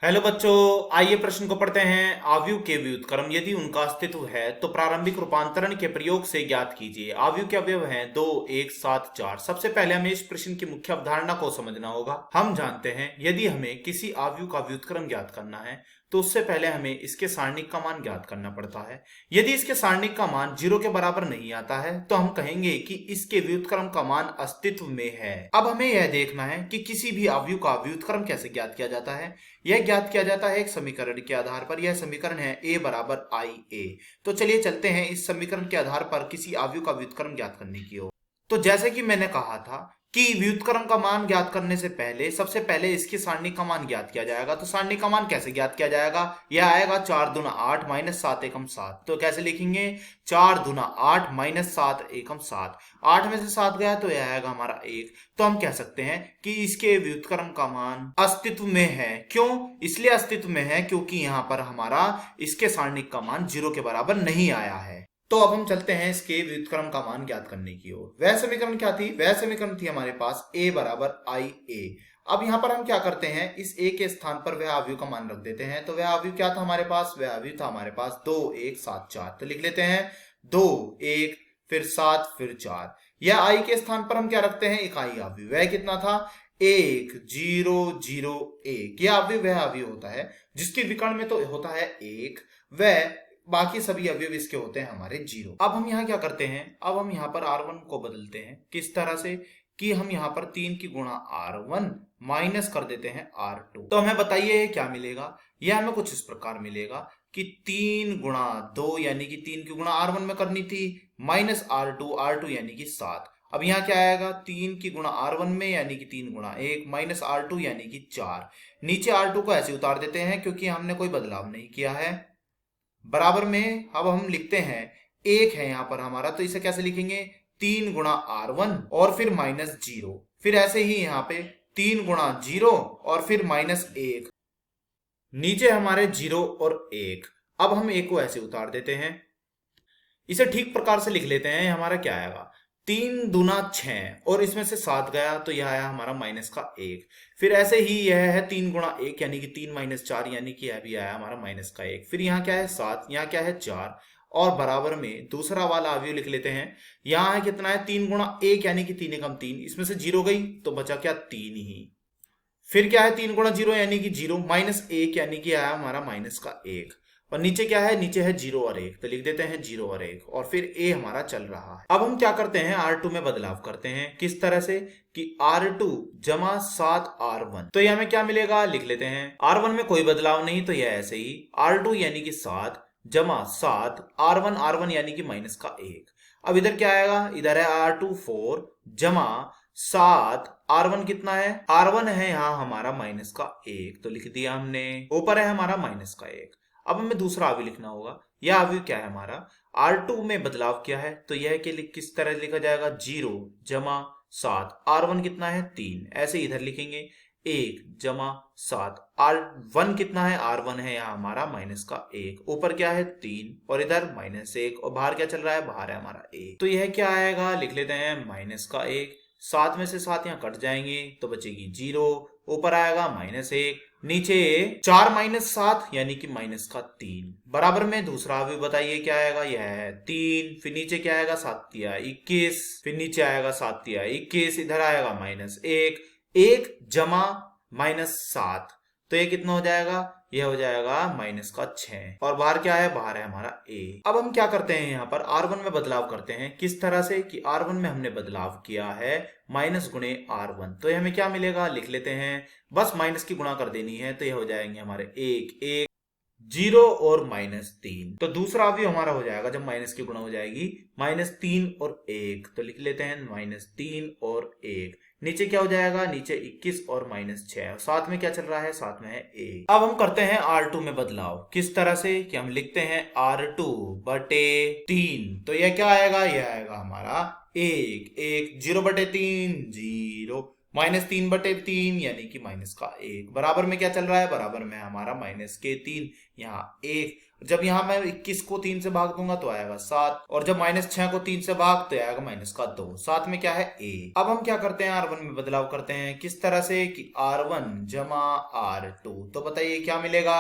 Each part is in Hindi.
हेलो बच्चों, आइए प्रश्न को पढ़ते हैं। आव्यूह के व्युत्क्रम यदि उनका अस्तित्व है तो प्रारंभिक रूपांतरण के प्रयोग से ज्ञात कीजिए। आव्यूह के अवयव हैं 2, 1, 7, 4। सबसे पहले हमें इस प्रश्न की मुख्य अवधारणा को समझना होगा। हम जानते हैं यदि हमें किसी आव्यूह का व्युत्क्रम ज्ञात करना है तो उससे पहले हमें इसके सारणिक का मान ज्ञात करना पड़ता है। यदि इसके सारणिक का मान 0 के बराबर नहीं आता है तो हम कहेंगे कि इसके व्युत्क्रम का मान अस्तित्व में है। अब हमें यह देखना है कि किसी भी आव्यूह का व्युत्क्रम कैसे ज्ञात किया जाता है। यह ज्ञात किया जाता है एक समीकरण के आधार पर। यह समीकरण है a बराबर आई ए। तो चलिए चलते हैं इस समीकरण के आधार पर किसी आव्यूह का व्युत्क्रम ज्ञात करने की ओर। तो जैसे कि मैंने कहा था कि व्युत्क्रम का मान ज्ञात करने से पहले सबसे पहले इसके सारणी का मान ज्ञात किया जाएगा। तो सारणी का मान कैसे ज्ञात किया जाएगा? यह आएगा 4 दूना 8 माइनस 7 एकम 7। तो कैसे लिखेंगे? 4 दूना 8 माइनस 7 एकम 7। 8 में से 7 गया तो यह आएगा हमारा 1। तो हम कह सकते हैं कि इसके व्युत्क्रम का मान अस्तित्व में है। क्यों? इसलिए अस्तित्व में है क्योंकि यहां पर हमारा इसके सारणिक का मान 0 के बराबर नहीं आया है। तो अब हम चलते हैं इसके व्युत्क्रम का मान ज्ञात करने की ओर। वह समीकरण क्या थी? वह समीकरण थी हमारे पास a बराबर आई ए। अब यहां पर हम क्या करते हैं, इस a के स्थान पर वह आव्यूह का मान रख देते हैं। तो वह आव्यूह क्या था हमारे पास? वह आव्यूह था हमारे पास 2, 1, 7, 4। तो लिख लेते हैं 2, 1, फिर 7, फिर 4। यह i के स्थान पर हम क्या रखते हैं? इकाई आव्यूह। वह कितना था? 1, 0, 0, 1। यह आव्यूह वह आव्यूह होता है जिसके विकर्ण में तो होता है 1, वह बाकी सभी अवयव इसके होते हैं हमारे 0। अब हम यहाँ क्या करते हैं? अब हम यहाँ पर R1 को बदलते हैं। किस तरह से? कि हम यहाँ पर 3 की गुणा R1 माइनस कर देते हैं R2। तो हमें बताइए क्या मिलेगा? यह हमें कुछ इस प्रकार मिलेगा कि 3 गुणा 2 यानी कि 3 की गुणा R1 में करनी थी, माइनस R2 यानी कि 7। अब यहाँ क्या आएगा? 3 की गुणा R1 में यानी कि 3 गुणा 1 माइनस R2 यानी कि 4। नीचे R2 को ऐसे उतार देते हैं क्योंकि हमने कोई बदलाव नहीं किया है। बराबर में अब हम लिखते हैं 1 है यहां पर हमारा, तो इसे कैसे लिखेंगे? 3 गुणा R1 और फिर माइनस 0। फिर ऐसे ही यहां पे 3 गुणा 0 और फिर माइनस 1। नीचे हमारे 0 और 1। अब हम 1 को ऐसे उतार देते हैं। इसे ठीक प्रकार से लिख लेते हैं। हमारा क्या आएगा? 3 दूना 6 और इसमें से 7 गया तो यह आया हमारा माइनस का 1। फिर ऐसे ही यह है 3 गुणा 1 यानी कि 3 माइनस 4 यानी कि यह भी आया हमारा माइनस का 1। फिर यहाँ क्या है? 7। यहाँ क्या है? 4। और बराबर में दूसरा वाला अवयव लिख लेते हैं। यहाँ है कितना है? 3 गुणा 1 यानी कि 3 एकम 3। इसमें से 0 गई तो बचा क्या? 3 ही। फिर क्या है? 3 गुणा 0 यानी कि 0 माइनस 1 यानी कि आया हमारा माइनस का 1। और नीचे क्या है? नीचे है 0 और 1। तो लिख देते हैं 0 और 1 और फिर a हमारा चल रहा है। अब हम क्या करते हैं? R2 में बदलाव करते हैं। किस तरह से? कि R2 जमा 7 R1। तो ये हमें क्या मिलेगा? लिख लेते हैं। R1 में कोई बदलाव नहीं तो यह ऐसे ही R2 यानी कि 7 जमा 7 R1 यानी कि माइनस का 1। अब इधर क्या आएगा? इधर है R2 4 जमा 7 R1 कितना है? R1 है यहाँ हमारा माइनस का 1। तो लिख दिया हमने। ऊपर है हमारा माइनस का 1। अब हमें दूसरा अवयव लिखना होगा। यह अवयव क्या है हमारा? R2 में बदलाव किया है तो यह के किस तरह लिखा जाएगा? 0 जमा 7 R1 कितना है? 3। ऐसे इधर लिखेंगे 1 जमा 7 R1 कितना है? R1 है यहाँ हमारा माइनस का 1। ऊपर क्या है? 3 और इधर माइनस 1 और बाहर क्या चल रहा है? बाहर है हमारा 1। तो यह क्या आएगा? लिख लेते हैं माइनस का 1। 7 में से 7 यहाँ कट जाएंगे तो बचेगी 0। ऊपर आएगा माइनस 1। नीचे 4 माइनस 7 यानी कि माइनस का 3। बराबर में दूसरा अवयव बताइए क्या आएगा? यह है 3। फिर नीचे क्या आएगा? 7 तिया 21। फिर नीचे आएगा 7 तिया 21। इधर आएगा माइनस 1। 1 जमा माइनस 7। तो ये कितना हो जाएगा? यह हो जाएगा माइनस का 6। और बाहर क्या है? बाहर है हमारा a। अब हम क्या करते हैं? यहाँ पर R1 में बदलाव करते हैं। किस तरह से? कि R1 में हमने बदलाव किया है माइनस गुणे R1। तो ये हमें क्या मिलेगा? लिख लेते हैं। बस माइनस की गुणा कर देनी है तो ये हो जाएंगे हमारे 1, 1, 0 और माइनस 3। तो दूसरा अवयव हमारा हो जाएगा जब माइनस की गुणा हो जाएगी माइनस 3 और 1। तो लिख लेते हैं माइनस 3 और 1। नीचे क्या हो जाएगा? नीचे 21 और माइनस 6। साथ में क्या चल रहा है? साथ में है a। अब हम करते हैं R2 में बदलाव। किस तरह से? कि हम लिखते हैं R2 बटे 3। तो यह क्या आएगा? यह आएगा हमारा 1, 1, 0 बटे 3 0। -3/3 यानी कि -1 बराबर में क्या चल रहा है, बराबर में हमारा -3 यहाँ 1। जब यहाँ मैं 21 को 3 से भाग दूंगा तो आएगा 7, और जब -6 को 3 से भाग तो आएगा -2। साथ में क्या है a। अब हम क्या करते हैं, R1 में बदलाव करते हैं। किस तरह से कि R1 जमा R2, तो बताइए क्या मिलेगा।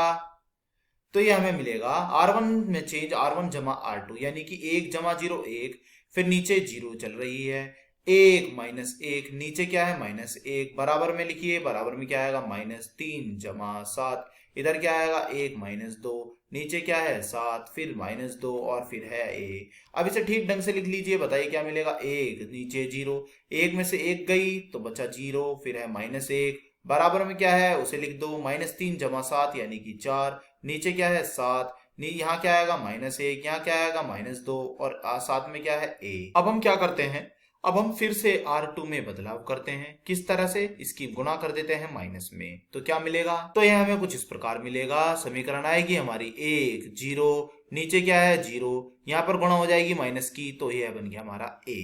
तो ये हमें मिलेगा R1 में चेंज R1 जमा R2 यानी कि 1 जमा 0 1, फिर नीचे 0 चल रही है, 1 -1 नीचे क्या है -1, बराबर में लिखिए, बराबर में क्या आएगा -3 जमा 7, इधर क्या आएगा 1 -2, नीचे क्या है 7, फिर -2 और फिर है 1। अब इसे ठीक ढंग से लिख लीजिए, बताइए क्या मिलेगा, 1 नीचे 0, 1 में से 1 गई तो बचा 0, फिर है -1, बराबर में क्या है उसे लिख दो, -3 जमा 7 यानी कि 4, नीचे क्या है 7, यहाँ क्या आएगा -1, यहाँ क्या आएगा -2 और साथ में क्या है a। अब हम क्या करते हैं, अब हम फिर से R2 में बदलाव करते हैं। किस तरह से, इसकी गुणा कर देते हैं माइनस में, तो क्या मिलेगा, तो यह हमें कुछ इस प्रकार मिलेगा। समीकरण आएगी हमारी 1 0, नीचे क्या है 0, यहाँ पर गुणा हो जाएगी माइनस की, तो यह बन गया हमारा a।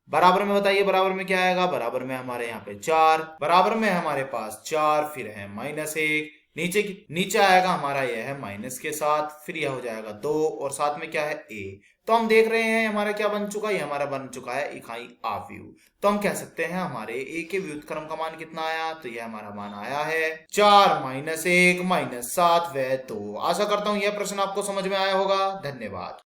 बराबर में बताइए, बराबर में क्या आएगा, बराबर में हमारे यहाँ पे 4, बराबर में हमारे पास 4, फिर है -1, नीचे आएगा हमारा यह है माइनस के साथ, फिर यह हो जाएगा 2 और साथ में क्या है a। तो हम देख रहे हैं हमारा क्या बन चुका है, हमारा बन चुका है इकाई आव्यूह। तो हम कह सकते हैं हमारे a के व्युत्क्रम का मान कितना आया, तो यह हमारा मान आया है 4 -1 -7 व 2। आशा करता हूं यह प्रश्न आपको समझ में आया होगा। धन्यवाद।